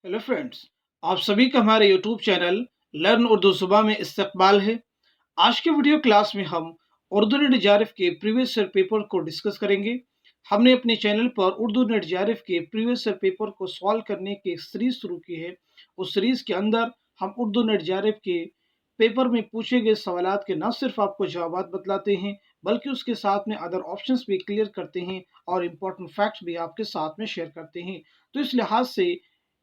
Hello friends, आप सभी का हमारे यूट्यूब चैनल लर्न उर्दू ज़ुबान में इस्तकबाल है। आज के वीडियो क्लास में हम उर्दू नेट जेआरएफ के प्रीवियस ईयर पेपर को डिस्कस करेंगे। हमने अपने चैनल पर उर्दू नेट जेआरएफ के प्रीवियस ईयर पेपर को सॉल्व करने की एक सीरीज शुरू की है। उस सीरीज के अंदर हम उर्दू नेट जेआरएफ के पेपर में पूछे गए सवालात के न सिर्फ आपको जवाब बतलाते हैं, बल्कि उसके साथ में अदर ऑप्शंस भी क्लियर करते हैं और इम्पोर्टेंट फैक्ट्स भी आपके साथ में शेयर करते हैं। तो इस लिहाज से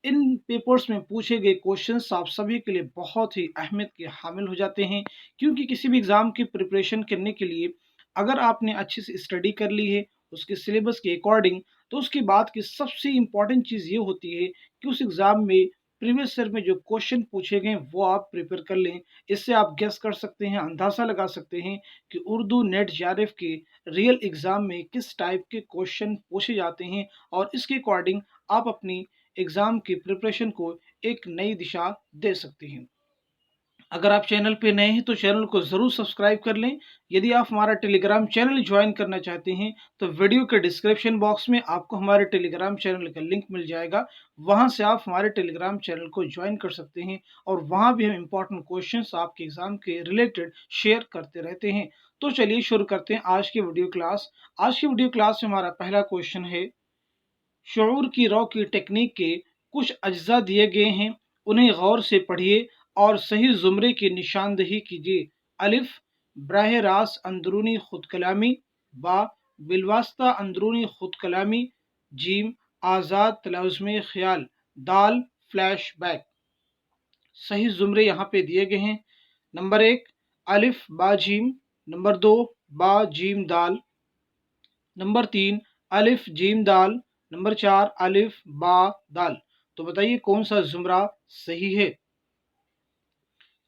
इन पेपर्स में पूछे गए क्वेश्चंस आप सभी के लिए बहुत ही अहमियत के हामिल हो जाते हैं, क्योंकि किसी भी एग्ज़ाम की प्रिपरेशन करने के लिए अगर आपने अच्छे से स्टडी कर ली है उसके सिलेबस के अकॉर्डिंग, तो उसके बाद की सबसे इम्पॉर्टेंट चीज़ ये होती है कि उस एग्ज़ाम में प्रीवियस ईयर में जो क्वेश्चन पूछे गए वो आप प्रिपेयर कर लें। इससे आप गेस कर सकते हैं, अंदाज़ा लगा सकते हैं कि उर्दू नेट जेआरएफ के रियल एग्ज़ाम में किस टाइप के क्वेश्चन पूछे जाते हैं, और इसके अकॉर्डिंग आप अपनी एग्ज़ाम की प्रिपरेशन को एक नई दिशा दे सकते हैं। अगर आप चैनल पे नए हैं तो चैनल को ज़रूर सब्सक्राइब कर लें। यदि आप हमारा टेलीग्राम चैनल ज्वाइन करना चाहते हैं तो वीडियो के डिस्क्रिप्शन बॉक्स में आपको हमारे टेलीग्राम चैनल का लिंक मिल जाएगा। वहां से आप हमारे टेलीग्राम चैनल को ज्वाइन कर सकते हैं, और वहां भी हम इंपॉर्टेंट क्वेश्चंस आपके एग्ज़ाम के रिलेटेड शेयर करते रहते हैं। तो चलिए शुरू करते हैं आज की वीडियो क्लास। आज की वीडियो क्लास में हमारा पहला क्वेश्चन है, शऊर की रौ की टेक्निक के कुछ अज्जा दिए गए हैं, उन्हें गौर से पढ़िए और सही जुमरे की निशानदही कीजिए। अलिफ, बराह रास्त अंदरूनी खुद कलामी। बा, बिलवास्ता अंदरूनी खुद कलामी। जीम, आज़ाद तलव्वुज़ में ख्याल। दाल, फ्लैश बैक। सही जुमरे यहाँ पे दिए गए हैं। नंबर एक, अलिफ बा जीम। नंबर दो, बा जीम दाल। नंबर तीन, अलिफ जीम दाल। नंबर चार, अलिफ बा दाल। तो बताइए कौन सा जुमरा सही है।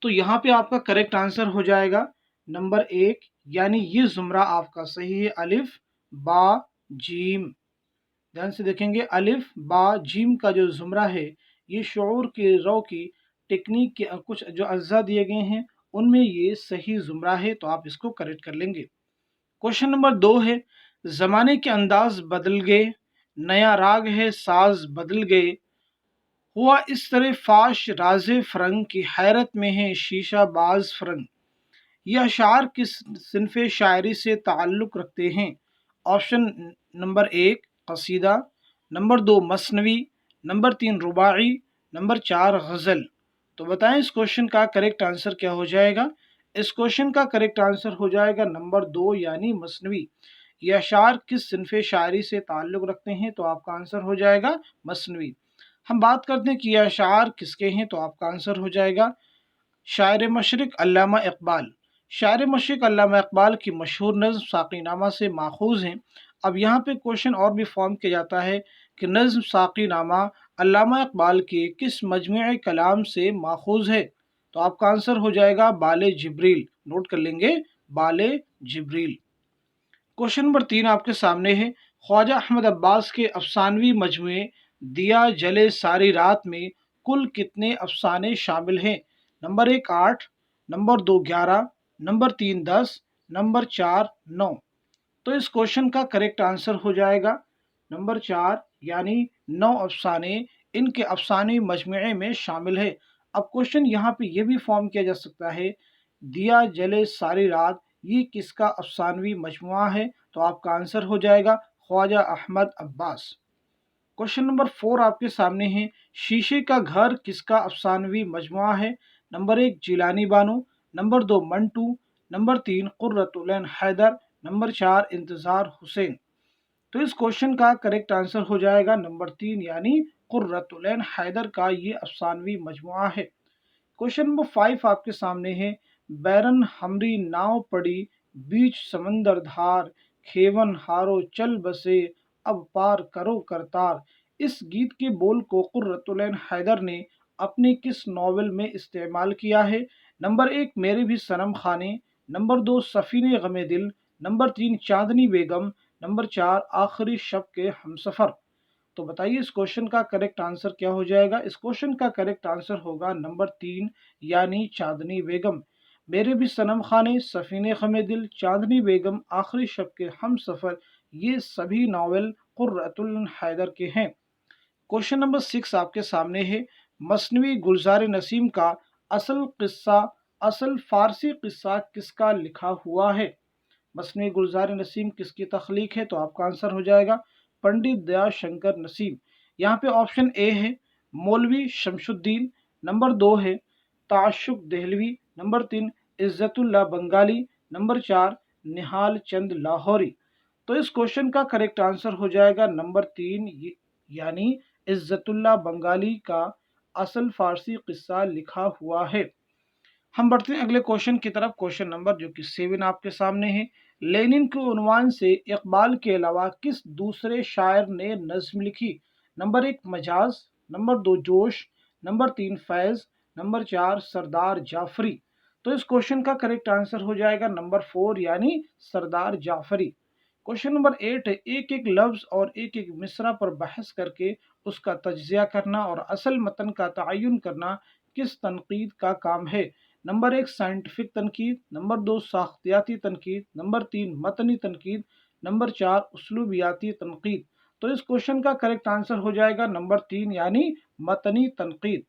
तो यहाँ पे आपका करेक्ट आंसर हो जाएगा नंबर एक, यानी ये जुमरा आपका सही है, अलिफ बा जीम। ध्यान से देखेंगे, अलिफ बा जीम का जो जुमरा है ये शऊर के रौ की टेक्निक के कुछ जो अज्जा दिए गए हैं उनमें ये सही जुमरा है, तो आप इसको करेक्ट कर लेंगे। क्वेश्चन नंबर दो है, जमाने के अंदाज बदल गए, नया राग है साज बदल गए, हुआ इस तरह फाश राजे फरंग की हैरत में है शीशा बाज फरंग। यह अशार किस सिनफ शायरी से ताल्लुक़ रखते हैं। ऑप्शन नंबर एक, कसीदा। नंबर दो, मसनवी। नंबर तीन, रुबाई। नंबर चार, गज़ल। तो बताएं इस क्वेश्चन का करेक्ट आंसर क्या हो जाएगा। इस क्वेश्चन का करेक्ट आंसर हो जाएगा नंबर दो, यानी मसनवी। ये अशार किस सिनफ शायरी से ताल्लुक़ रखते हैं, तो आपका आंसर हो जाएगा मसनवी। हम बात करते हैं कि ये अशार किसके हैं, तो आपका आंसर हो जाएगा शायर मशरिक अल्लामा इकबाल। शायर मशरिक अल्लामा इकबाल की मशहूर नज़्म साक़ीनामा से माखूज़ हैं। अब यहाँ पे क्वेश्चन और भी फॉर्म किया जाता है कि नज़्म साक़ीनामा अल्लामा इकबाल के किस मजमूए कलाम से माखूज़ है। तो आपका आंसर हो जाएगा बाले जिब्रील। नोट कर लेंगे, बाले जिब्रील। क्वेश्चन नंबर तीन आपके सामने है, ख्वाजा अहमद अब्बास के अफसानवी मजमूए दिया जले सारी रात में कुल कितने अफसाने शामिल हैं। नंबर एक, 8। नंबर दो, 11। नंबर तीन, 10। नंबर चार, 9। तो इस क्वेश्चन का करेक्ट आंसर हो जाएगा नंबर चार, यानी 9 अफसाने इनके अफसाने मजमूए में शामिल है। अब क्वेश्चन यहाँ पे ये भी फॉर्म किया जा सकता है, दिया जले सारी रात ये किसका अफसानवी मजमुआ है, तो आपका आंसर हो जाएगा Khwaja Ahmad Abbas. Question number four आपके सामने है, शीशे का घर किसका अफसानवी मजमुआ है। नंबर एक, जिलानी बानो। नंबर दो, मंटू। नंबर तीन, कुर्रतुल ऐन हैदर। नंबर चार, इंतजार हुसैन। तो इस क्वेश्चन का करेक्ट आंसर हो जाएगा नंबर तीन, यानी कुर्रतुल ऐन हैदर का ये अफसानवी मजमुआ है। क्वेश्चन नंबर फाइव आपके सामने है, बैरन हमरी नाव पड़ी बीच समंदर धार, खेवन हारो चल बसे अब पार करो करतार। इस गीत के बोल को कुर्रतुल ऐन हैदर ने अपने किस नॉवेल में इस्तेमाल किया है। नंबर एक, मेरे भी सनम खाने। नंबर दो, सफीने गमे दिल। नंबर तीन, चांदनी बेगम। नंबर चार, आखिरी शब के हमसफर। तो बताइए इस क्वेश्चन का करेक्ट आंसर क्या हो जाएगा। इस क्वेश्चन का करेक्ट आंसर होगा नंबर तीन, यानी चांदनी बेगम। मेरे भी सनम खाने, सफीने खमे दिल, चांदनी बेगम, आखिरी शब के हम सफ़र, ये सभी नावल कुर्रतुल हैदर के हैं। क्वेश्चन नंबर 6 आपके सामने है, मसनवी गुलजार नसीम का असल फारसी किस्सा किसका लिखा हुआ है? मसनवी गुलजार नसीम किसकी तख्लीक है? तो आपका आंसर हो जाएगा पंडित दयाशंकर नसीम। यहाँ पे ऑप्शन ए है मौलवी शमशुद्दीन, नंबर 2 है ताशुक दहलवी, नंबर 3 इज्जतुल्लाह बंगाली, नंबर 4 निहाल चंद लाहौरी। तो इस क्वेश्चन का करेक्ट आंसर हो जाएगा नंबर 3, यानी इज्जतुल्लाह बंगाली का असल फारसी किस्सा लिखा हुआ है। हम बढ़ते हैं अगले क्वेश्चन की तरफ। क्वेश्चन नंबर जो कि 7 आपके सामने है, लेनिन के उन्वान से इकबाल के अलावा किस दूसरे शायर ने नज्म लिखी? नंबर 1 मजाज, नंबर 2 जोश, नंबर 3 फैज, नंबर 4 सरदार जाफरी। तो इस क्वेश्चन का करेक्ट आंसर हो जाएगा नंबर 4, यानी सरदार जाफरी। क्वेश्चन नंबर 8 है, एक एक लफ्ज और एक एक मिसरा पर बहस करके उसका तज्जिया करना और असल मतन का तयन करना किस तनकीद का काम है? नंबर 1 साइंटिफिक तनकीद, नंबर 2 साख्तियाती तनकीद, नंबर 3 मतनी तनकीद, नंबर 4 उसलूबियाती तनकीद। तो इस क्वेश्चन का करेक्ट आंसर हो जाएगा नंबर 3, यानी मतनी तनकीद।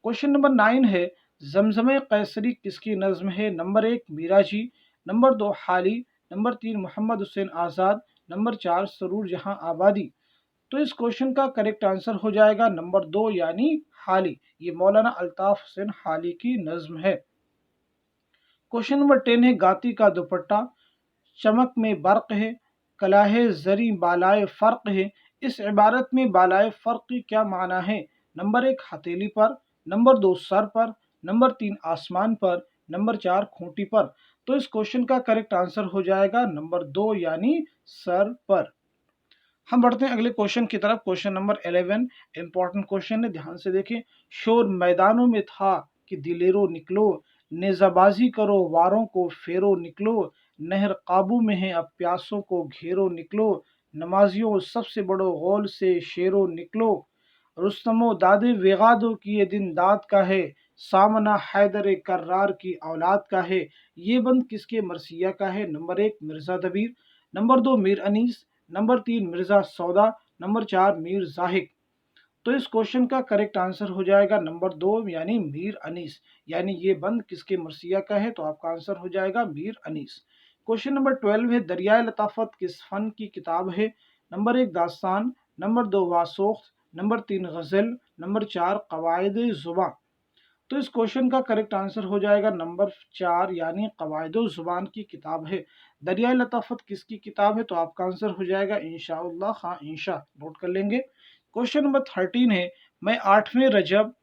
क्वेश्चन नंबर 9 है, जमजम कैसरी किसकी नज्म है? नंबर 1 मीरा जी, नंबर 2 हाली, नंबर 3 मोहम्मद हुसैन आज़ाद, नंबर 4 सरूर जहां आबादी। तो इस क्वेश्चन का करेक्ट आंसर हो जाएगा नंबर 2, यानी हाली। ये मौलाना अल्ताफ हुसैन हाली की नज्म है। क्वेश्चन नंबर 10 है, गाती का दुपट्टा चमक में बर्क है, कलाहे जरी बालाए फर्क है। इस इबारत में बालाए फर्क की क्या माना है? नंबर 1 हथेली पर, नंबर 2 सर पर, नंबर 3 आसमान पर, नंबर 4 खूंटी पर। तो इस क्वेश्चन का करेक्ट आंसर हो जाएगा नंबर 2, यानी सर पर। हम बढ़ते हैं अगले क्वेश्चन की तरफ। क्वेश्चन नंबर 11 इंपॉर्टेंट क्वेश्चन है, ध्यान से देखें। शोर मैदानों में था कि दिलेरो निकलो, नेजाबाजी करो वारों को फेरो निकलो, नहर काबू में है अब प्यासों को घेरो निकलो, नमाजियों सबसे बड़ो गौल से शेरो निकलो, रुस्तमो दादे वेगादो की ये दिन दाद का है, सामना हैदर कर्रार की औलाद का है। ये बंद किसके मरसिया का है? नंबर 1 मिर्जा दबीर, नंबर 2 मीर अनीस, नंबर 3 मिर्जा सौदा, नंबर 4 मीर जाहिक। तो इस क्वेश्चन का करेक्ट आंसर हो जाएगा नंबर 2, यानी मीर अनीस। यानी ये बंद किसके मरसिया का है? तो आपका आंसर हो जाएगा मीर अनीस। क्वेश्चन नंबर 12 है, दरियाए लताफत किस फन की किताब है? नंबर 1 दास्तान, नंबर 2 वासोख्त, नंबर 3 गजल, नंबर 4 कवायद जुबान। तो इस क्वेश्चन का करेक्ट आंसर हो जाएगा नंबर 4, यानी कवायद जुबान की किताब है। दरियाए लताफत किसकी किताब है? तो आपका आंसर हो जाएगा इंशाअल्लाह खां इंशा। नोट कर लेंगे। क्वेश्चन नंबर 13 है, मैं 8वें रजब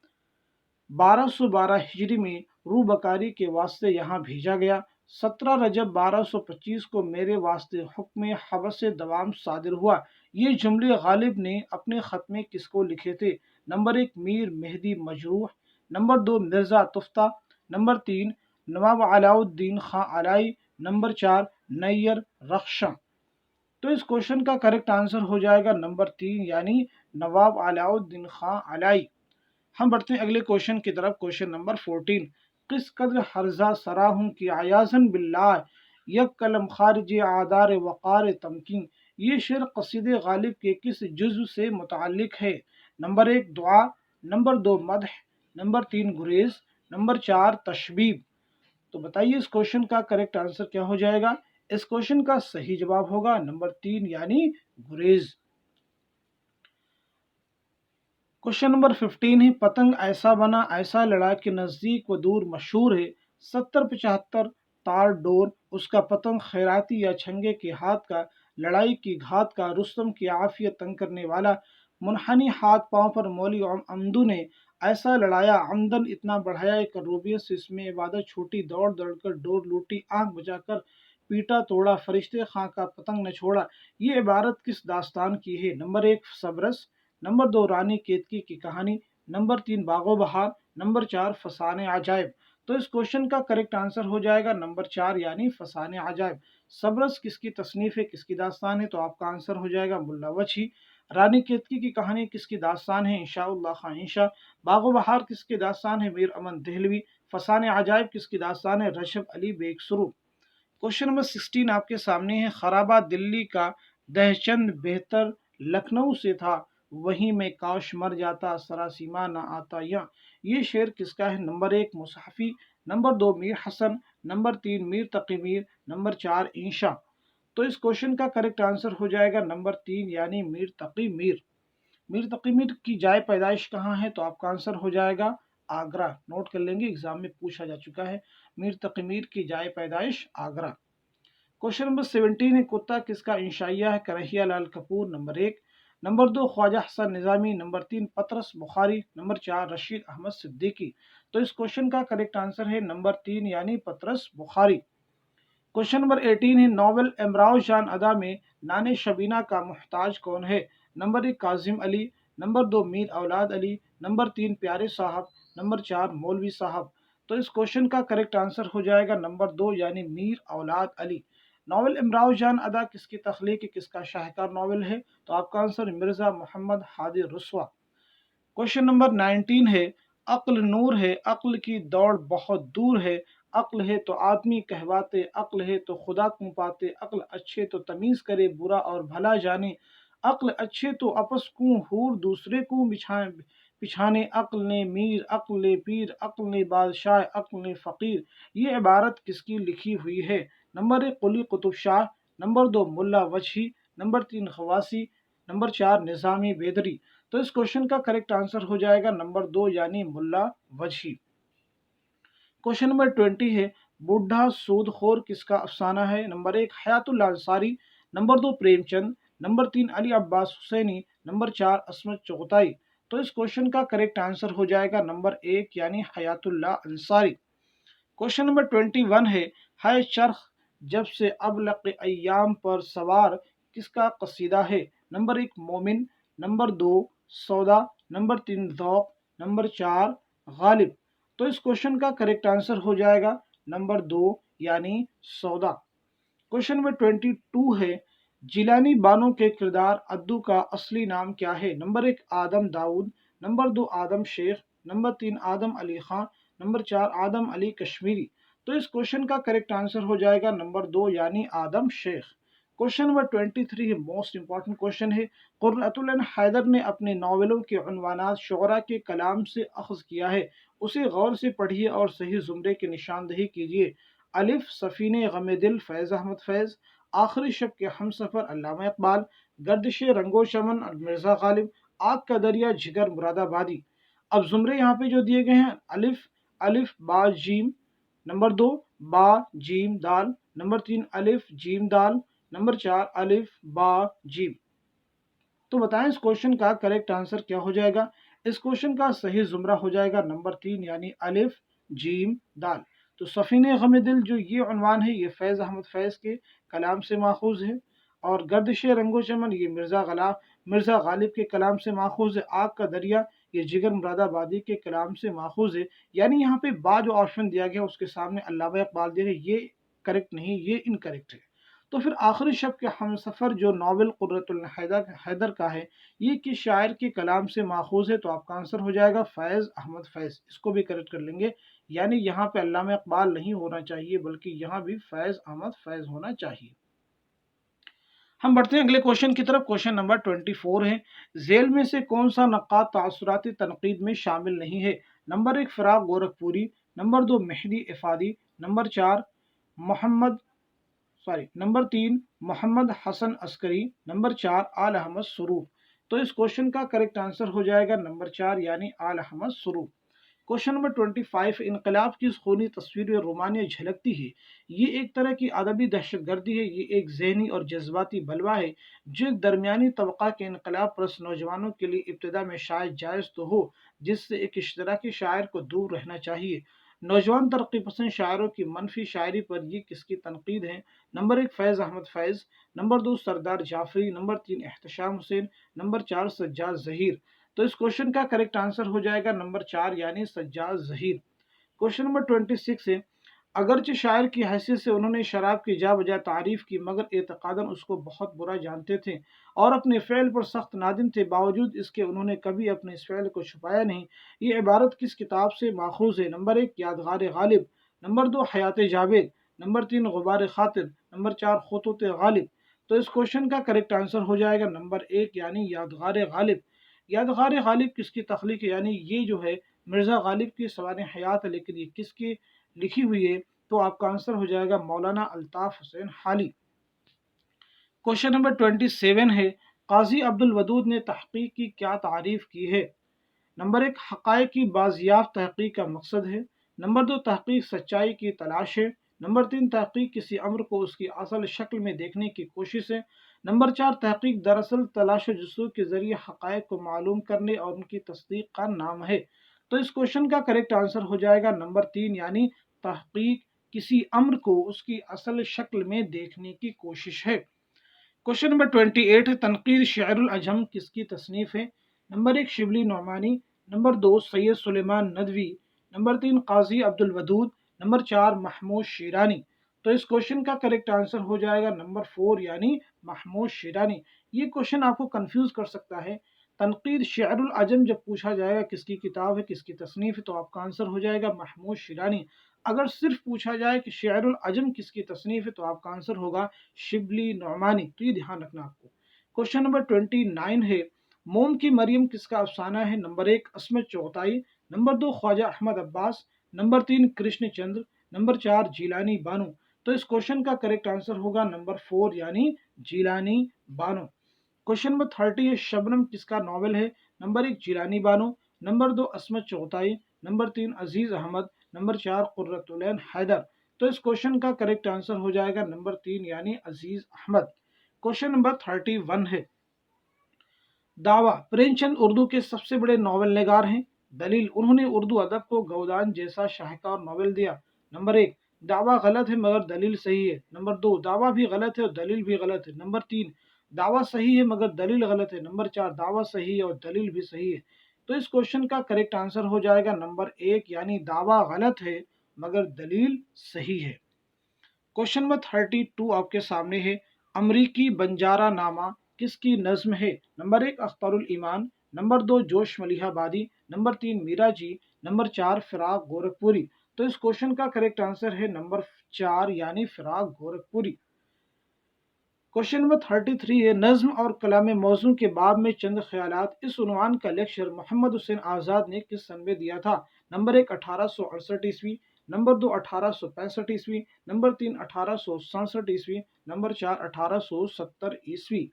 1212 हिजरी में रू बकारी के वास्ते यहाँ भेजा गया। 17 रजब 1225 को मेरे वास्ते हुक्म हबस से दवाम सादिर हुआ। ये जुमले गालिब ने अपने खत में किसको लिखे थे? नंबर 1 मीर मेहदी मजरूह, नंबर 2 मिर्जा तुफ्ता, नंबर 3 नवाब अलाउद्दीन खां अलाई, नंबर 4 नैयर रख्शा। तो इस क्वेश्चन का करेक्ट आंसर हो जाएगा नंबर 3, यानी नवाब अलाउद्दीन खां अलाई। हम बढ़ते हैं अगले क्वेश्चन की तरफ। क्वेश्चन नंबर 14, किस कद्र हर्जा सरा हूं कि आयाजन बिल्लाह यक कलम खारिज आदार वक़ार तमकीन। ये शेर कसीदे गालिब के किस जुज़्व से मुताल्लिक है? नंबर 1 दुआ, नंबर 2 मदह, नंबर 3 गुरेज, नंबर 4 तशबीब। तो बताइए इस क्वेश्चन का करेक्ट आंसर क्या हो जाएगा? इस क्वेश्चन का सही जवाब होगा नंबर 3, यानी गुरेज। क्वेश्चन नंबर 15 है, पतंग ऐसा बना ऐसा लड़ा कि नजदीक व दूर मशहूर है, 70-75 तार डोर उसका पतंग खैराती या छंगे के हाथ का, लड़ाई की घात का, रुस्तम की आफियत तंग करने वाला, मुनहनी हाथ पांव पर मौली अमदू ने ऐसा लड़ाया, आमदन इतना बढ़ाया एक रूबियत से इसमें इबादत छूटी, दौड़ दौड़ कर डोर लूटी, आंख बजाकर पीटा तोड़ा, फरिश्ते खां का पतंग न छोड़ा। ये इबारत किस दास्तान की है? नंबर 1 सबरस, नंबर 2 रानी केतकी की कहानी, नंबर 3 बागो बहार, नंबर 4 फसाने अजायब। तो इस क्वेश्चन का करेक्ट आंसर हो जाएगा नंबर 4, यानी फसाने अजायब। सबरस किसकी तसनीफ है, किसकी दास्तान है? तो आपका आंसर हो जाएगा मुल्ला वची। रानी केतकी की कहानी किसकी दास्तान है? इंशाअल्लाह खां इंशा। बागो बहार किसकी दास्तान है? मीर अमन दहलवी। फसाने अजायब किसकी दास्तान है? रशब अली बेगसुरु। क्वेश्चन नंबर 16 आपके सामने है, खराबा दिल्ली का दहचंद बेहतर लखनऊ से था, वहीं मैं काश मर जाता सरासीमा ना आता यहाँ। ये शेर किसका है? Number 1 Mushafi, number 2 Mir Hasan, number 3 Mir Taqi Mir, number 4 Insha. तो इस क्वेश्चन का करेक्ट आंसर हो जाएगा नंबर 3 यानी मीर तकी मीर। मीर तकी मीर की जाए पैदाइश कहाँ है? तो आपका आंसर हो जाएगा आगरा। नोट कर लेंगे, एग्जाम में पूछा जा चुका है। मीर तकी मीर की जाए पैदाइश आगरा। क्वेश्चन नंबर 17 है, कुत्ता किसका इंशाइया है? Kanhaiya Lal Kapoor number 1, number 2 Khwaja Hasan Nizami, number 3 Patras Bukhari, number 4 Rashid Ahmad Siddiqui. तो इस क्वेश्चन का करेक्ट आंसर है नंबर 3 यानी पतरस बुखारी। क्वेश्चन नंबर 18 है, नॉवेल इमराव जान अदा में नाने शबीना का मुहताज कौन है? नंबर 1 काजिम अली, नंबर 2 मीर औलाद अली, नंबर 3 प्यारे साहब, नंबर 4 मौलवी साहब। तो इस क्वेश्चन का करेक्ट आंसर हो जाएगा नंबर 2 यानी मीर औलाद अली। नॉवेल इमराव जान अदा किसकी तख्लीक है, किसका शाहकार नॉवेल है? तो आपका answer Mirza Mohammad Hadi Ruswa. Question number 19 है, अक्ल नूर है, अक्ल की दौड़ बहुत दूर है, अक्ल है तो आदमी कहवाते, अक्ल है तो खुदा को पाते, अक्ल अच्छे तो तमीज करे बुरा और भला जाने, अक्ल अच्छे तो आपस को हूर दूसरे को पिछाने, अक्ल ने मीर, अक्ल ने पीर, अक्ल ने बादशाह, अक्ल ने फकीर। ये इबारत किसकी लिखी हुई है? नंबर 1 कुली कुतुब शाह, नंबर 2 मुल्ला वजही, नंबर 3 खवासी, नंबर 4 निजामी बेदरी। तो इस क्वेश्चन का करेक्ट आंसर हो जाएगा नंबर 2 यानी मुल्ला वजही। क्वेश्चन नंबर 20 है, बुढ़ा सूदखोर किसका अफसाना है? Number 1 Hayatul Ansari, number 2 Premchand, number 3 Ali Abbas Husaini, number 4 Ismat Chughtai. तो इस क्वेश्चन का करेक्ट आंसर हो जाएगा नंबर 1 यानी हयातुल्लाह अंसारी। क्वेश्चन नंबर 21 है चरख जब से अब लक अय्याम पर सवार किसका कसीदा है? नंबर 1 मोमिन, नंबर 2 सौदा, नंबर 3 ज़ौक़, नंबर 4 गालिब। तो इस क्वेश्चन का करेक्ट आंसर हो जाएगा नंबर 2 यानी सौदा। क्वेश्चन नंबर 22 है, जिलानी बानो के किरदार अद्दू का असली नाम क्या है? नंबर 1 आदम दाऊद, नंबर 2 आदम शेख, नंबर 3 आदम अली खान, नंबर 4 आदम अली कश्मीरी। तो इस क्वेश्चन का करेक्ट आंसर हो जाएगा नंबर 2 यानी आदम शेख। क्वेश्चन नंबर 23 है, मोस्ट इंपॉर्टेंट क्वेश्चन है, कुर्रतुल ऐन हैदर ने अपने नावलों के उन्वानात शुअरा के कलाम से अख्ज़ किया है, उसे गौर से पढ़िए और सही जुमरे की निशानदही कीजिए। अलिफ सफ़ीने गम दिल फैज़ अहमद फैज़, आखिरी शब के हमसफ़र अल्लामा इकबाल, गर्दिश रंगो चमन मिर्ज़ा गालिब, आग का दरिया जिगर मुरादाबादी। अब जुमरे यहाँ पे जो दिए गए हैं, अलिफ अलिफ बा जीम, नंबर 2 बा जीम दाल, नंबर 3 अलिफ जीम दाल, नंबर 4 अलिफ बा जीम। तो बताएं इस क्वेश्चन का करेक्ट आंसर क्या हो जाएगा? इस क्वेश्चन का सही जुमरा हो जाएगा नंबर 3 यानी अलिफ जीम दाल। तो सफ़ीने गम दिल जो ये उन्वान है, ये फैज़ अहमद फैज़ के कलाम से माखूज है, और गर्दिश रंगो चमन ये मिर्ज़ा गालिब के कलाम से माखूज है, आग का दरिया ये जिगर मुरादाबादी के कलाम से माखूज है। यानी यहाँ पे बा जो ऑप्शन दिया गया उसके सामने अल्लामा इकबाल दिया गया, ये करेक्ट नहीं, ये इनकरेक्ट है। तो फिर आखिरी शब के हमसफ़र जो नावल कुर्रतुल हैदर का है, ये किस शायर के कलाम से माखूज है? तो आपका आंसर हो जाएगा फैज़ अहमद फैज़। इसको भी करेक्ट कर लेंगे, यानी यहाँ पे अल्लामा इकबाल नहीं होना चाहिए, बल्कि यहाँ भी फैज़ अहमद फैज़ होना चाहिए। हम बढ़ते हैं अगले क्वेश्चन की तरफ। क्वेश्चन नंबर 24 है, झेल में से कौन सा नक्कात तासुराती तनकीद में शामिल नहीं है? Number 1 Firaq Gorakhpuri, number 2 Mehdi Ifadi, number 4 Mohammad number 3 Mohammad Hasan Askari, number 4 Aal Ahmad Suroor. तो इस क्वेश्चन का करेक्ट आंसर हो जाएगा नंबर 4 यानी आल अहमद सुरूर। क्वेश्चन नंबर 25, इनकलाब की खूनी तस्वीर में रोमानियत झलकती है, ये एक तरह की अदबी दहशतगर्दी है, ये एक जहनी और जज्बाती बलवा है जो एक दरमियानी तबका के इनकलाब परस्त नौजवानों के लिए इब्तदा में शायद जायज़ तो हो, जिससे एक इश्तराकी शायर को दूर रहना चाहिए। नौजवान तरक्की पसंद शायरों की मनफी शायरी पर ये किसकी तनकीद है? नंबर 1 फैज़ अहमद फैज़, नंबर 2 सरदार जाफरी, नंबर 3 एहतशाम हुसैन, नंबर 4 सज्जाद ज़हीर। तो इस क्वेश्चन का करेक्ट आंसर हो जाएगा नंबर 4 यानी सज्जाद ज़हीर। क्वेश्चन नंबर 26 है, अगरचे शायर की हैसियत से उन्होंने शराब की जा बजा तारीफ की, मगर एतकादन उसको बहुत बुरा जानते थे और अपने फ़ेल पर सख्त नादिम थे, बावजूद इसके उन्होंने कभी अपने इस फ़ेल को छुपाया नहीं। ये इबारत किस किताब से माखूज है? नंबर 1 यादगार गालिब, नंबर 2 हयात जावेद, नंबर 3 गुबार खातिर, नंबर 4 खुतूत गालिब। तो इस क्वेश्चन का करेक्ट आंसर हो जाएगा नंबर 1 यानी यादगार गालिब। یادگار غالب کس کی تخلیق ہے، یعنی یہ جو ہے مرزا غالب کی سوانح حیات ہے، لیکن یہ کس کی لکھی ہوئی ہے؟ تو آپ کا آنسر ہو جائے گا مولانا الطاف حسین حالی۔ کوشچن نمبر 27 ہے، قاضی عبد الودود نے تحقیق کی کیا تعریف کی ہے؟ نمبر 1، حقائق کی بازیافت تحقیق کا مقصد ہے۔ نمبر 2، تحقیق سچائی کی تلاش ہے۔ نمبر 3، تحقیق کسی امر کو اس کی اصل شکل میں دیکھنے کی کوشش ہے۔ نمبر 4، تحقیق دراصل تلاش و جستجو کے ذریعے حقائق کو معلوم کرنے اور ان کی تصدیق کا نام ہے۔ تو اس کوشچن کا کریکٹ آنسر ہو جائے گا نمبر 3، یعنی تحقیق کسی امر کو اس کی اصل شکل میں دیکھنے کی کوشش ہے۔ کوشچن نمبر 28 ہے، تنقید شعر العجم کس کی تصنیف ہے؟ Number 1، Shibli Nomani. Number 2، Syed Sulaiman Nadvi. Number 3، قاضی عبد الودود۔ نمبر 4، محمود شیرانی۔ تو اس کوشچن کا کریکٹ آنسر ہو جائے گا نمبر 4، یعنی محمود شیرانی۔ یہ کوشچن آپ کو کنفیوز کر سکتا ہے۔ تنقید شعر العجم جب پوچھا جائے گا کس کی کتاب ہے، کس کی تصنیف ہے، تو آپ کا آنسر ہو جائے گا محمود شیرانی۔ اگر صرف پوچھا جائے کہ شعر العجم کس کی تصنیف ہے، تو آپ کا آنسر ہوگا شبلی نعمانی۔ تو یہ دھیان رکھنا آپ کو۔ کوشچن نمبر 29 ہے، موم کی مریم کس کا افسانہ ہے؟ نمبر 1، عصمت چغتائی۔ نمبر 2، خواجہ احمد عباس۔ نمبر 3، کرشن چندر۔ نمبر 4، جیلانی بانو۔ تو اس کوشچن کا کریکٹ آنسر ہوگا نمبر 4، یعنی جیلانی بانو۔ کوشچن نمبر 30 ہے، شبنم کس کا ناول ہے؟ Number 1، Jilani Bano. Number 2، Ismat Chughtai. Number 3، عزیز احمد۔ نمبر 4، قرۃ العین حیدر۔ تو اس کوشچن کا کریکٹ آنسر ہو جائے گا نمبر 3، یعنی عزیز احمد۔ کوشچن نمبر 31 ہے، دعویٰ پریم چند اردو کے سب سے بڑے ناول نگار ہیں۔ دلیل، انہوں نے اردو ادب کو گودان جیسا شاہکار ناول دیا۔ نمبر 1، دعویٰ غلط ہے مگر دلیل صحیح ہے۔ نمبر 2، دعویٰ بھی غلط ہے اور دلیل بھی غلط ہے۔ نمبر 3، دعویٰ صحیح ہے مگر دلیل غلط ہے۔ نمبر 4، دعویٰ صحیح ہے اور دلیل بھی صحیح ہے۔ تو اس کوشچن کا کریکٹ آنسر ہو جائے گا نمبر 1، یعنی دعویٰ غلط ہے مگر دلیل صحیح ہے۔ کوشچن نمبر 32 آپ کے سامنے ہے، امریکی بنجارہ نامہ کس کی نظم ہے؟ نمبر 1، اختر الایمان۔ نمبر 2، جوش ملیحہ بادی۔ نمبر 3، میرا جی۔ نمبر 4، فراق گورکھپوری۔ تو اس کوشچن کا کریکٹ آنسر ہے نمبر 4، یعنی فراق گورکھپوری۔ کوشچن نمبر 33 ہے، نظم اور کلام موزوں کے باب میں چند خیالات، اس عنوان کا لیکچر محمد حسین آزاد نے کس سن میں دیا تھا؟ نمبر 1، 1868 عیسوی۔ نمبر 2، 1865 عیسوی۔ نمبر 3، 1867 عیسوی۔ نمبر 4، 1870 عیسوی۔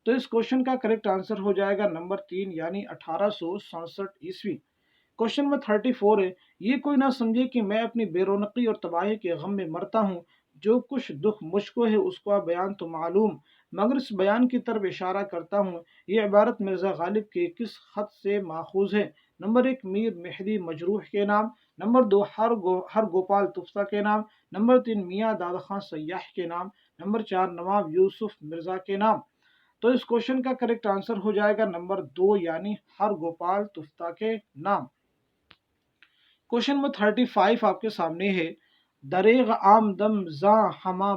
تو اس کوشچن کا کریکٹ آنسر ہو جائے گا نمبر 3، یعنی 1867 عیسوی۔ کوشچن نمبر 34 ہے، یہ کوئی نہ سمجھے کہ میں اپنی بے رونقی اور تباہی کے غم میں مرتا ہوں، جو کچھ دکھ مجھ کو ہے اس کا بیان تو معلوم، مگر اس بیان کی طرف اشارہ کرتا ہوں۔ یہ عبارت مرزا غالب کے کس خط سے ماخوذ ہے؟ نمبر 1، میر مہدی مجروح کے نام۔ نمبر 2، ہر گوپال تفتہ کے نام۔ نمبر 3، میاں دادا خان سیاح کے نام۔ نمبر 4، نواب یوسف مرزا کے نام۔ تو اس کوشچن کا کریکٹ آنسر ہو جائے گا نمبر 2، یعنی ہر گوپال تفتہ کے نام۔ کوشچن نمبر 35 آپ کے سامنے ہے، دریغ آمدم زاں ہما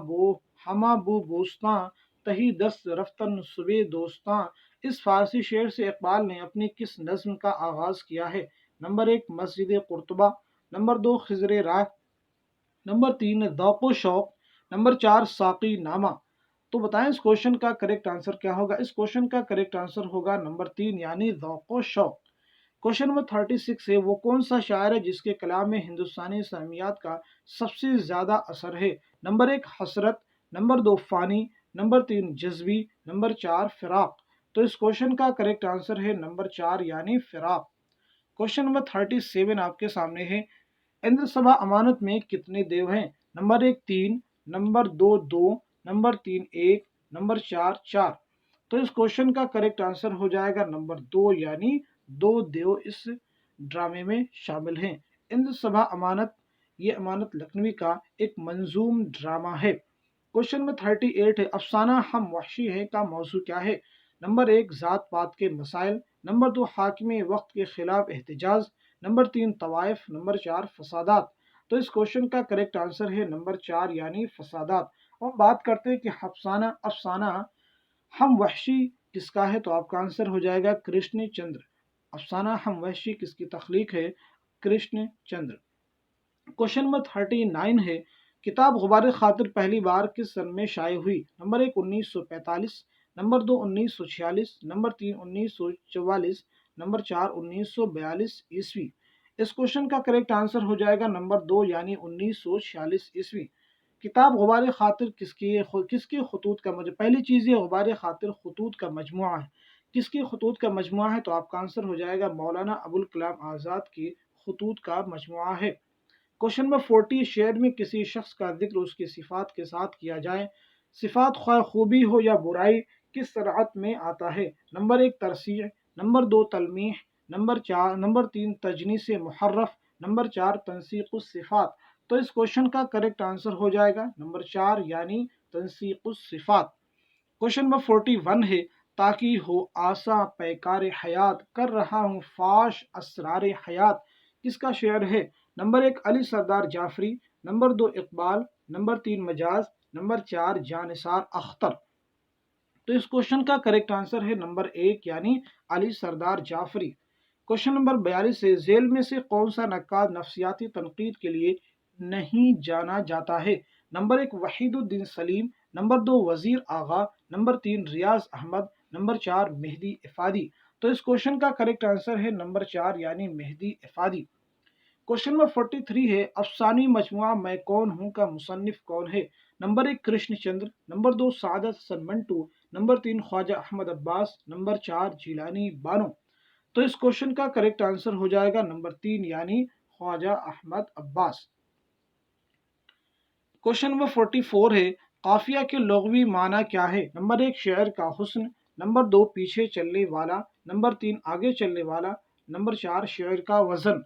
بو بوستاں، تہی دست رفتن صبح دوستاں۔ اس فارسی شعر سے اقبال نے اپنی کس نظم کا آغاز کیا ہے؟ نمبر 1، مسجد قرطبہ۔ نمبر 2، خضر راہ۔ نمبر 3، ذوق و شوق۔ نمبر 4، ساقی نامہ۔ تو بتائیں اس کوشچن کا کریکٹ آنسر کیا ہوگا؟ اس کوشچن کا کریکٹ آنسر ہوگا نمبر 3، یعنی ذوق و شوق۔ کوشچن نمبر 36 ہے، وہ کون سا شاعر ہے جس کے کلام میں ہندوستانی اسلامیات کا سب سے زیادہ اثر ہے؟ نمبر 1، حسرت۔ نمبر 2، فانی۔ نمبر 3، جذبی۔ نمبر 4، فراق۔ تو اس کوشچن کا کریکٹ آنسر ہے نمبر 4، یعنی فراق۔ کوشچن نمبر 37 آپ کے سامنے ہے، اندر صبا امانت میں کتنے دیو ہیں؟ نمبر 1، 3۔ نمبر 2، 2۔ نمبر 3، 1۔ نمبر 4، 4۔ تو اس کوشچن کا کریکٹ آنسر ہو جائے گا نمبر 2، یعنی 2 دیو اس ڈرامے میں شامل ہیں۔ اندر صبا امانت، یہ امانت لکھنوی کا ایک منظوم ڈرامہ ہے۔ کوشچن نمبر 38 ہے، افسانہ ہم وحشی ہیں کا موضوع کیا ہے؟ نمبر 1، ذات پات کے مسائل۔ نمبر 2، حاکم وقت کے خلاف احتجاج۔ نمبر 3، طوائف۔ نمبر 4، فسادات۔ تو اس کوشچن کا کریکٹ آنسر ہے نمبر 4، یعنی فسادات۔ اور بات کرتے ہیں کہ افسانہ ہم وحشی کس کا ہے، تو آپ کا آنسر ہو جائے گا کرشن چندر۔ افسانہ ہم وحشی کس کی تخلیق ہے؟ کرشن چندر۔ کوشچن نمبر 39 ہے، کتاب غبار خاطر پہلی بار کس سن میں شائع ہوئی؟ نمبر 1، 1945۔ نمبر 2، 1946۔ نمبر 3، 1944۔ نمبر 4 1942 عیسوی۔ اس کوشچن کا کریکٹ آنسر ہو جائے گا نمبر 2 یعنی 1946 عیسوی۔ کتاب غبار خاطر کس کے خطوط کا مجموعہ؟ پہلی چیز یہ غبار خاطر خطوط کا مجموعہ ہے۔ کس کے خطوط کا مجموعہ ہے؟ تو آپ کا آنسر ہو جائے گا مولانا ابوالکلام آزاد کے خطوط کا مجموعہ ہے۔ کوشچن نمبر 40 شعر میں کسی شخص کا ذکر اس کی صفات کے ساتھ کیا جائے، صفات خواہ خوبی ہو یا برائی کس صنعت میں آتا ہے؟ نمبر 1 ترصیع، نمبر 2 تلمیح، نمبر 3 تجنیس محرف، نمبر 4 تنسیق الصفات۔ تو اس کوشچن کا کریکٹ آنسر ہو جائے گا نمبر 4 یعنی تنسیق الصفات۔ کوشچن نمبر 41 ہے تاکہ ہو آساں پیکار حیات کر رہا ہوں فاش اسرار حیات کس کا شعر ہے؟ Number 1 Ali Sardar Jafri, number 2 Iqbal, number 3 مجاز، نمبر 4 جانثار اختر۔ تو اس کوشچن کا کریکٹ آنسر ہے نمبر 1 یعنی علی سردار جعفری۔ کوشچن نمبر 42 ہے ذیل میں سے کون سا نقاد نفسیاتی تنقید کے لیے نہیں جانا جاتا ہے؟ نمبر 1 وحید الدین سلیم، نمبر 2 وزیر آغا، نمبر 3 ریاض احمد، نمبر 4 مہدی افادی۔ تو اس کوشچن کا کریکٹ آنسر ہے نمبر 4 یعنی مہدی افادی۔ کوشچن نمبر 43 ہے افسانوی مجموعہ میں کون ہوں کا مصنف کون ہے؟ Number 1 Krishna Chandra, number 2 Saadat Hasan Manto, number 3 Khwaja Ahmad عباس، نمبر 4 جیلانی بانو۔ تو اس کوشچن کا کریکٹ آنسر ہو جائے گا نمبر 3 یعنی خواجہ احمد عباس۔ کوشچن نمبر 44 ہے قافیہ کے لغوی معنی کیا ہے؟ نمبر 1 شعر کا حسن، نمبر 2 پیچھے چلنے والا، نمبر 3 آگے چلنے والا، نمبر 4 شعر کا وزن۔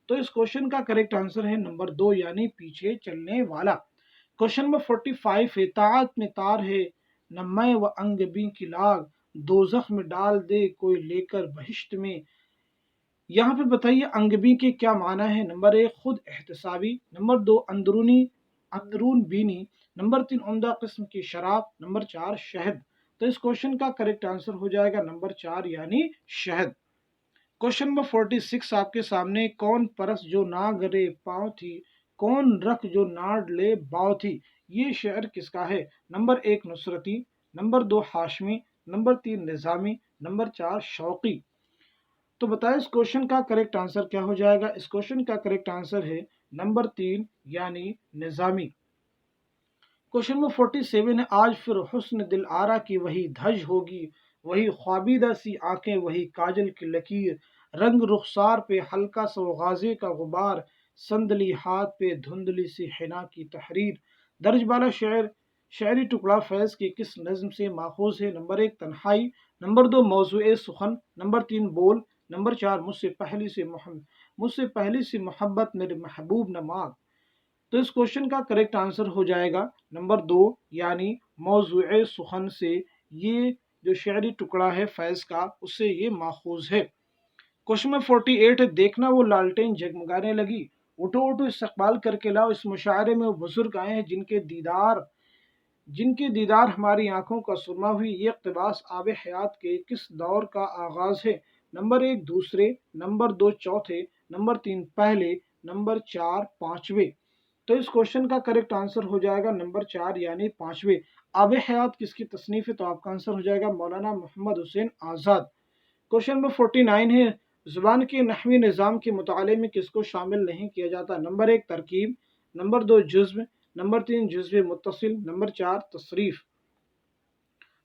تو اس کوشچن کا کریکٹ آنسر ہے نمبر 2 یعنی پیچھے چلنے والا۔ کوشچن نمبر 45 ہے طاعت میں تار ہے نہ میں و انگبی کی لاگ دوزخ میں ڈال دے کوئی لے کر بہشت میں۔ یہاں پہ بتائیے انگبی کے کیا معنی ہے؟ نمبر 1 خود احتسابی، نمبر 2 اندرون بینی، نمبر 3 عمدہ قسم کی شراب، نمبر 4 شہد۔ تو اس کوشچن کا کریکٹ آنسر ہو جائے گا نمبر 4 یعنی شہد۔ کوشچن نمبر 46 آپ کے سامنے کون پرس جو نہ گرے پاؤں تھی کون رکھ جو ناڈ لے باؤ تھی یہ شعر کس کا ہے؟ Number 1 Nasrati, number 2 Hashmi, number 3 نظامی، نمبر 4 شوقی۔ تو بتائیں اس کوشچن کا کریکٹ آنسر کیا ہو جائے گا؟ اس کوشچن کا کریکٹ آنسر ہے نمبر 3 یعنی نظامی۔ کوشچن نمبر 47 ہے آج پھر حسن دل آرا کی وہی دھج ہوگی وہی خوابیدہ سی آنکھیں وہی کاجل کی لکیر رنگ رخسار پہ ہلکا سا غازے کا غبار سندلی ہاتھ پہ دھندلی سی حنا کی تحریر۔ درج بالا شعری ٹکڑا فیض کی کس نظم سے ماخوذ ہے؟ نمبر 1 تنہائی، نمبر 2 موضوع سخن، نمبر 3 بول، نمبر 4 مجھ سے پہلی سی محبت میرے محبوب نہ مانگ۔ تو اس کوشچن کا کریکٹ آنسر ہو جائے گا نمبر 2 یعنی موضوع سخن سے یہ جو شعری ٹکڑا ہے فیض کا اس سے یہ ماخوذ ہے۔ کوشچن نمبر 48 ہے دیکھنا وہ لالٹین جگمگانے لگی اٹھو اٹھو استقبال کر کے لاؤ اس مشاعرے میں وہ بزرگ آئے ہیں جن کے دیدار ہماری آنکھوں کا سرما ہوئی یہ اقتباس آب حیات کے کس دور کا آغاز ہے؟ نمبر 1 دوسرے، نمبر 2 چوتھے، نمبر 3 پہلے، نمبر 4 پانچویں۔ تو اس کوشچن کا کریکٹ آنسر ہو جائے گا نمبر 4 یعنی پانچویں۔ آب حیات کس کی تصنیف ہے؟ تو آپ کا آنسر ہو جائے گا مولانا محمد حسین آزاد۔ کوشچن نمبر 49 ہے زبان کے نحوی نظام کے مطالعے میں کس کو شامل نہیں کیا جاتا؟ نمبر 1 ترکیب، نمبر 2 جزم، نمبر 3 جزو متصل، نمبر 4 تصریف۔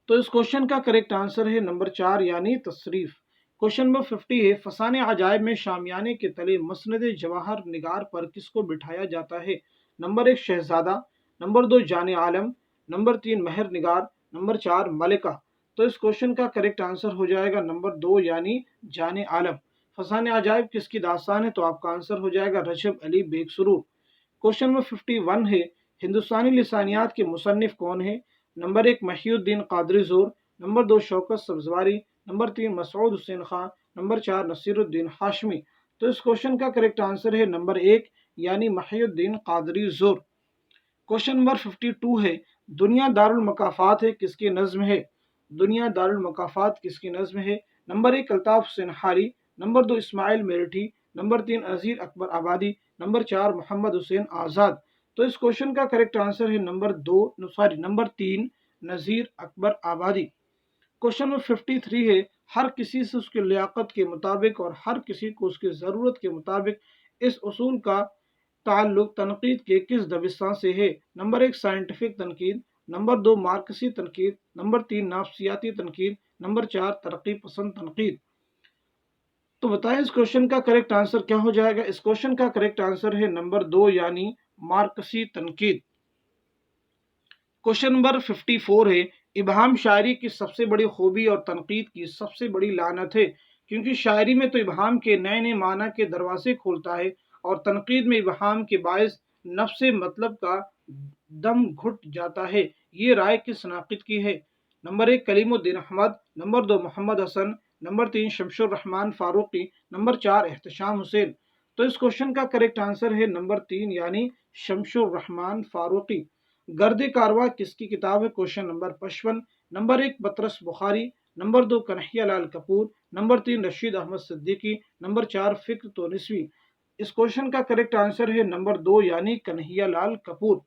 تو اس کوشچن کا کریکٹ آنسر ہے نمبر 4 یعنی تصریف۔ کوشچن نمبر 50 ہے فسانے عجائب میں شامیانے کے تلے مسند جواہر نگار پر کس کو بٹھایا جاتا ہے؟ نمبر 1 شہزادہ، number 2 Jan Alam, number 3 Mehr Nigar, number 4 ملکہ۔ تو اس کوشچن کا کریکٹ آنسر ہو جائے گا نمبر 2 یعنی جان عالم۔ فسانے عجائب کس کی داستان ہے؟ تو آپ کا آنسر ہو جائے گا رجب علی بیگ سرور۔ کوشچن نمبر 51 ہے ہندوستانی لسانیات کے مصنف کون ہے؟ نمبر 1 محی الدین قادری زور، نمبر 2 شوکت سبزواری، نمبر 3 مسعود حسین خان، نمبر 4 نصیر الدین ہاشمی۔ تو اس کوشچن کا کریکٹ آنسر ہے نمبر 1 یعنی محی الدین قادری زور۔ کوشچن نمبر 52 ہے دنیا دارالمکافات ہے کس کی نظم ہے؟ دنیا دارالمکافات کس کی نظم ہے؟ نمبر 1 الطاف حسین حالی، نمبر 2 اسماعیل میرٹھی، نمبر 3 نذیر اکبر آبادی، نمبر 4 محمد حسین آزاد۔ تو اس کوشچن کا کریکٹ آنسر ہے نمبر 3 نذیر اکبر آبادی۔ کوشچن نمبر 53 ہے ہر کسی سے اس کی لیاقت کے مطابق اور ہر کسی کو اس کی ضرورت کے مطابق اس اصول کا تعلق تنقید کے کس دبستان سے ہے؟ نمبر 1 سائنٹیفک تنقید، نمبر 2 مارکسی تنقید، نمبر 3 نفسیاتی تنقید، نمبر 4 ترقی پسند تنقید۔ تو بتائیں اس کوشچن کا کریکٹ آنسر کیا ہو جائے گا؟ اس کوشچن کا کریکٹ آنسر ہے نمبر 2 یعنی مارکسی تنقید۔ کوشچن نمبر 54 ہے، ابہام شاعری کی سب سے بڑی خوبی اور تنقید کی سب سے بڑی لعنت ہے، کیونکہ شاعری میں تو ابہام کے نئے نئے معنی کے دروازے کھولتا ہے اور تنقید میں ابہام کے باعث نفس مطلب کا دم گھٹ جاتا ہے۔ یہ رائے کس ناقد کی ہے؟ نمبر 1 کلیم الدین احمد، نمبر 2 محمد حسن، نمبر 3 شمس الرحمن فاروقی، نمبر 4 احتشام حسین۔ تو اس کوشچن کا کریکٹ آنسر ہے نمبر 3 یعنی شمس الرحمن فاروقی۔ گرد کارواں کس کی کتاب ہے؟ Question number 55۔ نمبر 1 بطرس بخاری، نمبر 2 کنہیا لال کپور، نمبر 3 رشید احمد صدیقی، نمبر 4 فکر تونسوی۔ اس کوشچن کا کریکٹ آنسر ہے نمبر 2 یعنی کنہیا لال کپور۔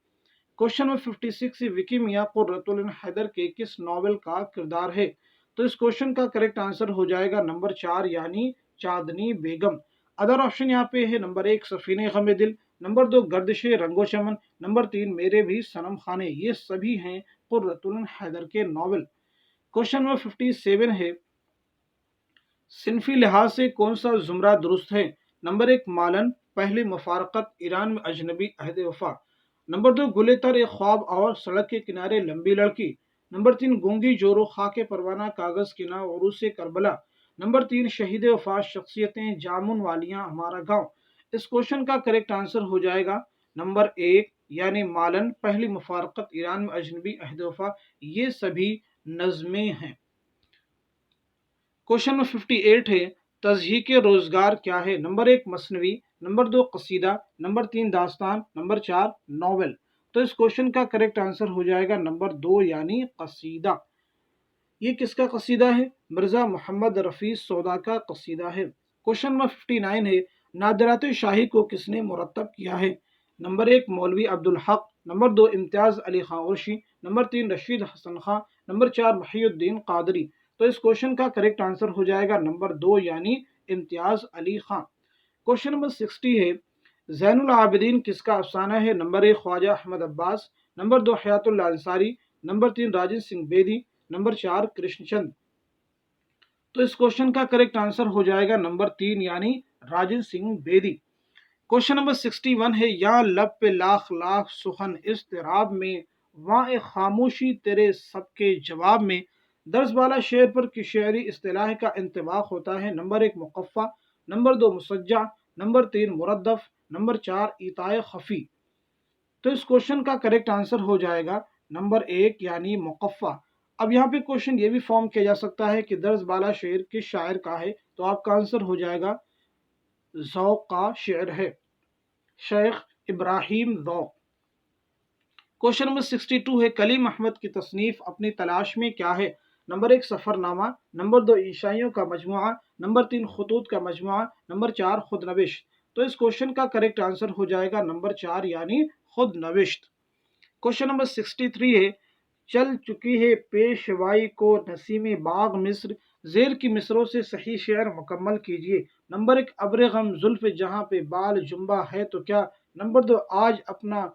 کوشچن نمبر 56 وکی میاں قرۃ العین حیدر کے کس ناول کا کردار ہے؟ تو اس کوشچن کا کریکٹ آنسر ہو جائے گا نمبر 4 یعنی چاندنی بیگم۔ ادر آپشن یہاں پہ ہے نمبر 1 سفینہ غم دل، نمبر 2 گردش رنگ و چمن، نمبر 3 میرے بھی صنم خانے۔ یہ سبھی ہیں قرۃ العین حیدر کے ناول۔ کوشچن نمبر 57 ہے، صنفی لحاظ سے کون سا زمرہ درست ہے؟ نمبر 1 مالن، پہلی مفارقت، ایران میں اجنبی، عہد وفا، نمبر 2 گلے تر ایک خواب اور سڑک کے کنارے لمبی لڑکی، نمبر 3 گونگی جورو خاک پروانہ کاغذ کی ناؤ عروس کربلا، نمبر 3 شہید وفا شخصیتیں جامن والیاں ہمارا گاؤں۔ اس کوشچن کا کریکٹ آنسر ہو جائے گا نمبر 1 یعنی مالن، پہلی مفارقت، ایران میں اجنبی، عہد وفا۔ یہ سبھی نظمیں ہیں۔ کوشچن نمبر 58 ہے، تضحیک روزگار کیا ہے؟ نمبر 1 مثنوی، نمبر 2 قصیدہ، نمبر 3 داستان، نمبر 4 ناول۔ تو اس کوشچن کا کریکٹ آنسر ہو جائے گا نمبر 2 یعنی قصیدہ۔ یہ کس کا قصیدہ ہے؟ مرزا محمد رفیع سودا کا قصیدہ ہے۔ کوشچن نمبر 59 ہے، نادرات شاہی کو کس نے مرتب کیا ہے؟ نمبر 1 مولوی عبدالحق، نمبر 2 امتیاز علی خان عرشی، نمبر 3 رشید حسن خان، نمبر 4 محی الدین قادری۔ تو اس کوشچن کا کریکٹ آنسر ہو جائے گا نمبر 2 یعنی امتیاز علی خان۔ کوشچن نمبر 60 ہے، زین العابدین کس کا افسانہ ہے؟ نمبر 1 خواجہ احمد عباس، نمبر 2 حیات اللہ انصاری، نمبر 3 راجن سنگھ بیدی، نمبر 4 کرشن چند۔ تو اس کوشچن کا کریکٹ آنسر ہو جائے گا نمبر 3 یعنی راجن سنگھ بیدی۔ کوشچن نمبر 61 ہے، یہاں لب پہ لاکھ لاکھ سخن اضطراب میں، وہاں ایک خاموشی تیرے سب کے جواب میں۔ درس بالا شعر پر کی شعری اصطلاح کا انطباق ہوتا ہے؟ نمبر 1 مقفع، نمبر 2 مسجع، نمبر 3 مردف، نمبر 4 ایتائے خفی۔ تو اس کوشچن کا کریکٹ آنسر ہو جائے گا نمبر 1 یعنی مقفع۔ اب یہاں پہ کوشچن یہ بھی فارم کیا جا سکتا ہے کہ درس بالا شعر کس شاعر کا ہے؟ تو آپ کا آنسر ہو جائے گا ذوق کا شعر ہے، شیخ ابراہیم ذوق۔ کوشچن نمبر 62 ہے، کلیم احمد کی تصنیف اپنی تلاش میں کیا ہے؟ نمبر 1 سفر نامہ، نمبر 2 عشائیوں کا مجموعہ، نمبر 3 خطوط کا مجموعہ، نمبر 4 خود نوشت۔ تو اس کوشچن کا کریکٹ آنسر ہو جائے گا نمبر 4 یعنی خود نوشت۔ کوشچن نمبر 63 ہے، چل چکی ہے پیشوائی کو نسیم باغ مصر، زیر کی مصروں سے صحیح شعر مکمل کیجیے۔ نمبر 1 ابر غم زلف جہاں پہ بال جنبا ہے تو کیا، نمبر 2 آج اپنا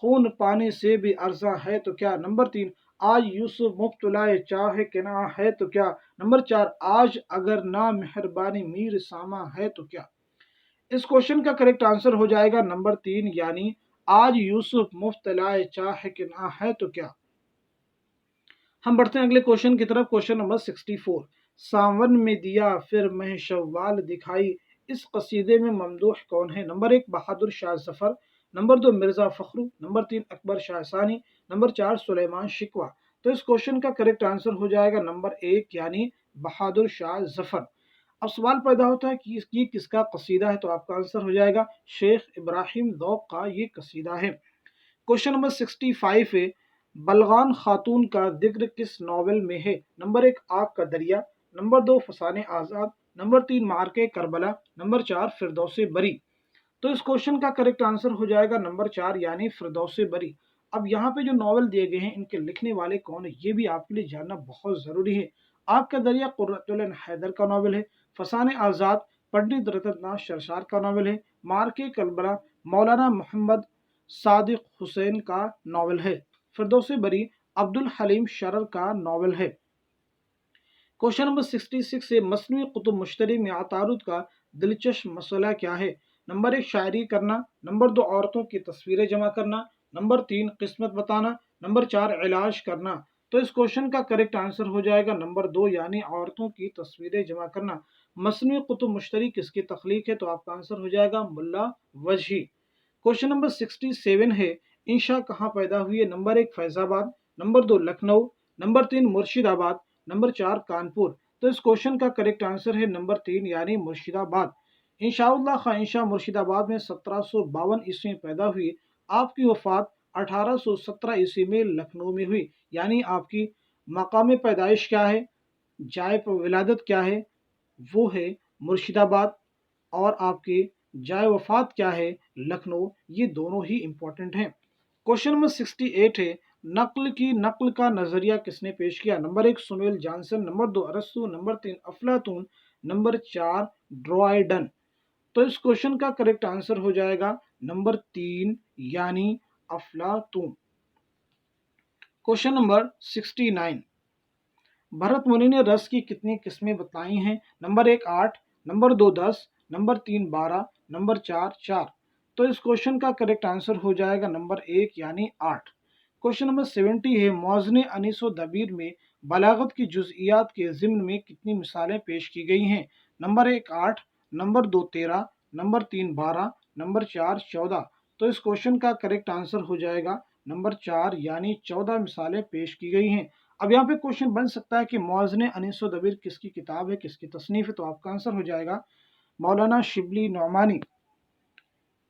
خون پانے سے بھی ارزاں ہے تو کیا، نمبر 3 آج یوسف مبتلائے چاہ کناں ہے تو کیا، نمبر 4 آج اگر نا مہربانی میر ساماں ہے تو کیا۔ اس کوشچن کا کریکٹ آنسر ہو جائے گا نمبر 3 یعنی آج یوسف مبتلائے چاہ کناں ہے تو کیا۔ ہم بڑھتے ہیں اگلے کوشچن کی طرف۔ کوشچن نمبر 64، ساون میں دیا پھر مہ شوال دکھائی، اس قصیدے میں ممدوح کون ہے؟ Number 1 Bahadur Shah Zafar, number 2 Mirza Fakhro, number 3 اکبر شاہ ثانی، نمبر 4 سلیمان شکوہ۔ تو اس کوشچن کا کریکٹ آنسر ہو جائے گا نمبر 1 یعنی بہادر شاہ ظفر۔ اب سوال پیدا ہوتا ہے کہ یہ کس کا قصیدہ ہے؟ تو آپ کا آنسر ہو جائے گا شیخ ابراہیم ذوق کا یہ قصیدہ ہے۔ کوشچن نمبر 65 ہے، بلغان خاتون کا ذکر کس ناول میں ہے؟ نمبر 1 آگ کا دریا، نمبر 2 فسانے آزاد، نمبر 3 مارکے کربلا، نمبر 4 فردوس بری۔ تو اس کوشچن کا کریکٹ آنسر ہو جائے گا نمبر 4 یعنی فردوس بری۔ اب یہاں پہ جو ناول دیے گئے ہیں ان کے لکھنے والے کون ہیں یہ بھی آپ کے لیے جاننا بہت ضروری ہے۔ आग का दरिया कुर्रतुल ऐन हैदर का नावल है। फसान आज़ाद पंडित रतननाथ शरशार का नावल है। मार के कलबला मौलाना मोहम्मद सादिक हुसैन का नावल है। फिरदौस बरी अब्दुल हलीम शरर का नावल है। क्वेश्चन नंबर 66 से मसनवी कुतुब मुश्तरी में अतारुद का दिलचस्प मसला क्या है? नंबर 1 शायरी करना, नंबर 2 औरतों की तस्वीरें जमा करना, नंबर 3 किस्मत बताना, नंबर 4 इलाज करना। तो इस क्वेश्चन का करेक्ट आंसर हो जाएगा नंबर 2 यानी औरतों की तस्वीरें जमा करना। मसनवी कुतुब मुश्तरी किसकी तख्लीक है? तो आपका आंसर हो जाएगा मुल्ला वजही। क्वेश्चन नंबर 67 है, इंशा कहाँ पैदा हुई है? Number 1 Faizabad, number 2 Lucknow, number 3 Murshidabad, number 4 Kanpur. तो इस क्वेश्चन का करेक्ट आंसर है नंबर 3 यानी मुर्शिदाबाद। इंशाउल्लाह खां इंशा मुर्शिदाबाद में 1752 ईस्वी में पैदा हुई। आपकी वफात 1817 ईस्वी में लखनऊ में हुई। यानी आपकी मकाम पैदाइश क्या है, जाए विलादत क्या है? वो है मुर्शिदाबाद। और आपकी जाए वफात क्या है? लखनऊ। ये दोनों ही इंपॉर्टेंट हैं। क्वेश्चन नंबर 68 है, नकल का नजरिया किसने पेश किया? नंबर 1 सुमेल जॉनसन, नंबर 2 अरस्तु, नंबर 3 अफलातून, नंबर 4 ड्रॉयडन। तो इस क्वेश्चन का करेक्ट आंसर हो जाएगा नंबर 3 यानी अफलातून। क्वेश्चन नंबर 69, भरत मुनि ने रस की कितनी किस्में बताई हैं? Number 1 8, number 2 10, number 3 12, number 4 4। तो इस क्वेश्चन का करेक्ट आंसर हो जाएगा नंबर 1 यानी 8। क्वेश्चन नंबर 70 है, मौज़न अनीस व दबीर में बलागत की जुज़इयात के ज़िम्न में कितनी मिसालें पेश की गई हैं? Number 1 8, number 2 13, number 3 12, number 4 14। तो इस क्वेश्चन का करेक्ट आंसर हो जाएगा नंबर 4 यानी 14 मिसालें पेश की गई हैं। अब यहाँ पे क्वेश्चन बन सकता है कि मौज़न अनीस व दबीर किसकी किताब है, किसकी तसनीफ है? तो आपका आंसर हो जाएगा मौलाना शिबली नौमानी।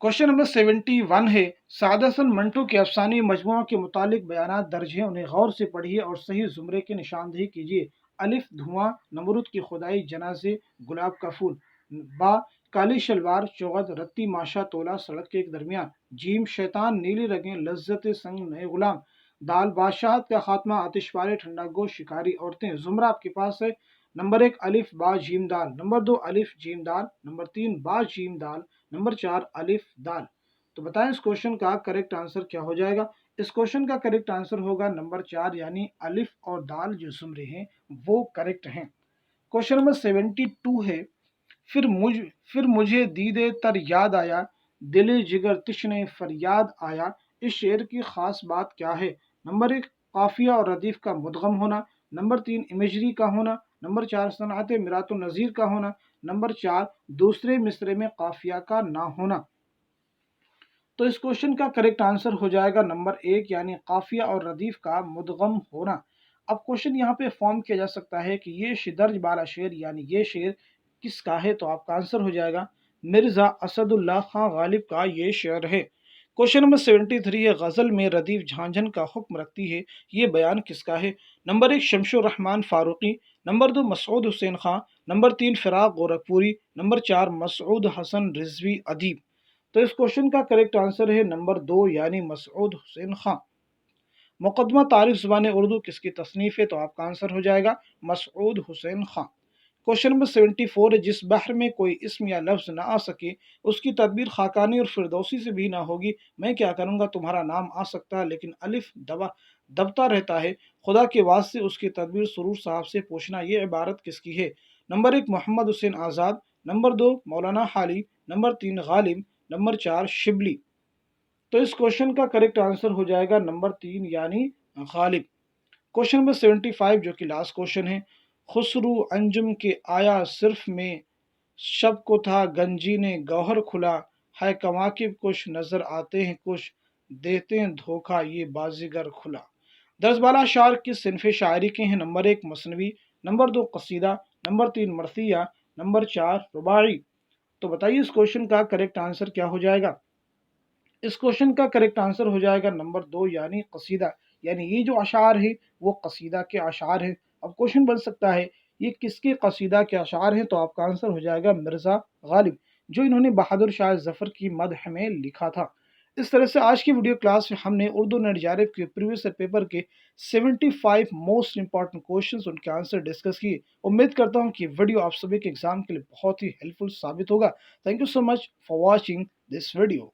क्वेश्चन नंबर 71 है, सादा हसन मंटो के अफसानी मजमुआ के मुतालिक बयानात दर्ज हैं, उन्हें गौर से पढ़िए और सही जुमरे की निशानदेही कीजिए। अलिफ धुआं, नमरूद की खुदाई, जनाजे, गुलाब का फूल। बा काली शलवार, चौगत, रत्ती माशा तोला, सड़क के एक दरमियान। जीम शैतान, नीली रगें, लज्जत संग नए गुलाम। दाल बादशाहत का खात्मा, आतिशबारे, ठंडा गोश, शिकारी औरतें। जुमरा आपके पास है नंबर 1 अलिफ बा जीम दाल, नंबर 2 अलिफ जीम दाल, नंबर 3 बा जीम दाल, नंबर 4 अलिफ दाल। तो बताएं इस क्वेश्चन का करेक्ट आंसर क्या हो जाएगा? इस क्वेश्चन का करेक्ट आंसर होगा नंबर 4 यानी अलिफ और दाल जो जुमरे हैं वो करेक्ट हैं। क्वेश्चन नंबर 72 है, फिर मुझ फिर मुझे दीदे तर याद आया, दिले जिगर तिश्ने फरियाद आया। इस शेर की खास बात क्या है? नंबर 1 काफिया और रदीफ का मुदगम होना, नंबर 3 इमेजरी का होना, नंबर 4 सनात मिरात नज़ीर का होना, नंबर 4 दूसरे मिसरे में काफिया का ना होना। तो इस क्वेश्चन का करेक्ट आंसर हो जाएगा नंबर 1 यानी काफिया और रदीफ का मुदगम होना। अब क्वेश्चन यहाँ पे फॉर्म किया जा सकता है कि ये दर्ज बाला शेर यानी ये शेर किसका है? तो आपका आंसर हो जाएगा मिर्जा असदुल्ला खां गालिब का ये शेर है। क्वेश्चन नंबर 73 है, गजल में रदीफ झांझन का हुक्म रखती है, ये बयान किसका है? नंबर 1 शमशुर रहमान फारूकी, नंबर 2 मसऊद हुसैन खां, नंबर 3 फिराक गोरखपुरी, नंबर 4 मसऊद हसन रिजवी अदीब। तो इस क्वेश्चन का करेक्ट आंसर है नंबर 2 यानी मसऊद हुसैन खां। मुकदमा तारीख ज़ुबान उर्दू किसकी तसनीफ है? तो आपका आंसर हो जाएगा मसऊद हुसैन खां। क्वेश्चन नंबर 74 है, जिस बहर में कोई इस्म या लफ्ज़ ना आ सके, उसकी तदबीर खाकानी और फिरदौसी से भी ना होगी। मैं क्या करूँगा, तुम्हारा नाम आ सकता है लेकिन अलिफ दबता रहता है, खुदा के वास्ते उसकी तदबीर सुरूर साहब से पूछना। ये इबारत किसकी है? नंबर 1 मोहम्मद हुसैन आज़ाद, नंबर 2 मौलाना हाली, नंबर 3 गालिब, नंबर 4 शिबली। तो इस क्वेश्चन का करेक्ट आंसर हो जाएगा नंबर 3 यानी गालिब। क्वेश्चन नंबर 75 जो कि लास्ट क्वेश्चन है, खुसरू अंजुम के आया सिर्फ में, शब को था गंजी ने गौहर खुला, है कवाकिब कुछ नजर आते हैं कुछ, देते हैं धोखा ये बाजीगर खुला। 10 बाला शार किस सिनफ शायरी के हैं? नंबर 1 मसनवी, नंबर 2 कसीदा, नंबर 3 मरसिया, नंबर 4 रुबाई। तो बताइए इस क्वेश्चन का करेक्ट आंसर क्या हो जाएगा? इस क्वेश्चन का करेक्ट आंसर हो जाएगा नंबर 2 यानी कसीदा। यानी ये जो अशार है वो कसीदा के अशार है। अब क्वेश्चन बन सकता है ये किसके कसीदा के अशार हैं? तो आपका आंसर हो जाएगा मिर्ज़ा गालिब, जो इन्होंने बहादुर शाह जफर की मदह में लिखा था। اس طرح سے آج کی ویڈیو کلاس میں ہم نے اردو نیٹ جے آر ایف کے پریویس ایئر پیپر کے 75 موسٹ امپورٹنٹ کوشچنز ان کے آنسر ڈسکس کیے۔ امید کرتا ہوں کہ ویڈیو آپ سبھی کے ایگزام کے لیے بہت ہی ہیلپ فل ثابت ہوگا۔ Thank you so much for watching this video.